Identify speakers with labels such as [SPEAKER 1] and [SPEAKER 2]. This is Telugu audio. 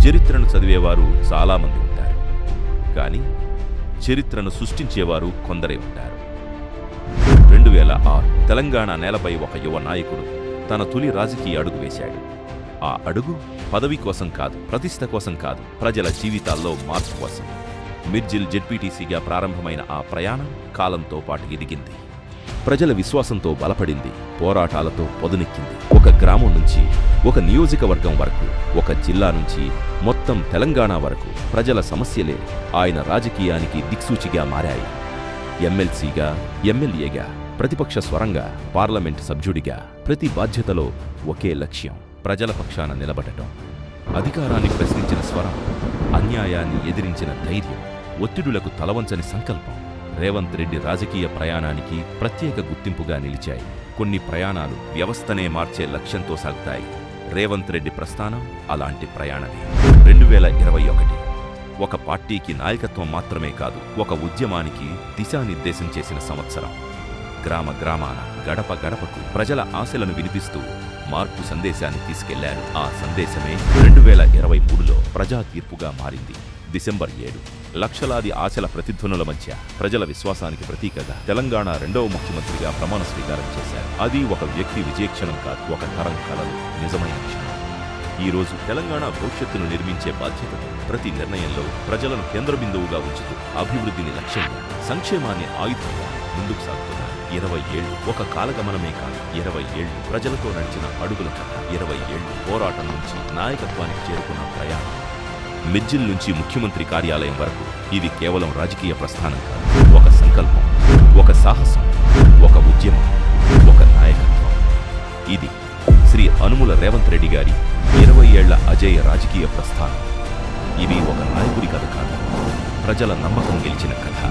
[SPEAKER 1] చరిత్రను చదివేవారు చాలామంది ఉంటారు, కానీ చరిత్రను సృష్టించేవారు కొందరే ఉంటారు. 2006 తెలంగాణ నేలపై ఒక యువ నాయకుడు తన తొలి రాజకీయ అడుగు వేశాడు. ఆ అడుగు పదవి కోసం కాదు, ప్రతిష్ఠ కోసం కాదు, ప్రజల జీవితాల్లో మార్పు కోసం. మిర్జిల్ జెడ్పీటీసీగా ప్రారంభమైన ఆ ప్రయాణం కాలంతో పాటు ఎదిగింది. ప్రజల విశ్వాసంతో బలపడింది, పోరాటాలతో పొదునెక్కింది. ఒక గ్రామం నుంచి ఒక నియోజకవర్గం వరకు, ఒక జిల్లా నుంచి మొత్తం తెలంగాణ వరకు ప్రజల సమస్యలే ఆయన రాజకీయానికి దిక్సూచిగా మారాయి. ఎమ్మెల్సీగా, ఎమ్మెల్యేగా, ప్రతిపక్ష స్వరంగా, పార్లమెంట్ సభ్యుడిగా ప్రతి బాధ్యతలో ఒకే లక్ష్యం: ప్రజల పక్షాన నిలబడటం. అధికారాన్ని ప్రశ్నించిన స్వరం, అన్యాయాన్ని ఎదిరించిన ధైర్యం, ఒత్తిడులకు తలవంచని సంకల్పం రేవంత్ రెడ్డి రాజకీయ ప్రయాణానికి ప్రత్యేక గుర్తింపుగా నిలిచాయి. కొన్ని ప్రయాణాలు వ్యవస్థనే మార్చే లక్ష్యంతో సాగుతాయి. రేవంత్ రెడ్డి ప్రస్థానం అలాంటి ప్రయాణమే. 2021 ఒక పార్టీకి నాయకత్వం మాత్రమే కాదు, ఒక ఉద్యమానికి దిశానిర్దేశం చేసిన సంవత్సరం. గ్రామ గ్రామాన, గడప గడపకు ప్రజల ఆశలను వినిపిస్తూ మార్పు సందేశాన్ని తీసుకెళ్లారు. ఆ సందేశమే 2023లో ప్రజా తీర్పుగా మారింది. డిసెంబర్ 7 లక్షలాది ఆశల ప్రతిధ్వనుల మధ్య ప్రజల విశ్వాసానికి ప్రతీకగా తెలంగాణ 2వ ముఖ్యమంత్రిగా ప్రమాణ స్వీకారం చేశారు. అది ఒక వ్యక్తి విజయక్షణం కాదు, ఒక తరం కలలు నిజమైన క్షణం. ఈరోజు తెలంగాణ భవిష్యత్తును నిర్మించే బాధ్యతతో ప్రతి నిర్ణయంలో ప్రజలను కేంద్రబిందువుగా ఉంచుతూ అభివృద్ధిని లక్ష్యంగా, సంక్షేమాన్ని ఆయుధంగా ముందుకు సాగుతున్నారు. 20 ఏళ్లు ఒక కాలగమనమే కాదు, 20 ఏళ్లు ప్రజలతో నడిచిన అడుగుల కథ, 20 ఏళ్లు పోరాటం నుంచి నాయకత్వానికి చేరుకున్న ప్రయాణం. మిర్జిల్ నుంచి ముఖ్యమంత్రి కార్యాలయం వరకు ఇది కేవలం రాజకీయ ప్రస్థానం కాదు, ఒక సంకల్పం, ఒక సాహసం, ఒక ఉద్యమం, ఒక నాయకత్వం. ఇది శ్రీ అనుముల రేవంత్ రెడ్డి గారి 20 ఏళ్ల అజేయ రాజకీయ ప్రస్థానం. ఇది ఒక నాయకుడి కథ కాదు, ప్రజల నమ్మకం గెలిచిన కథ.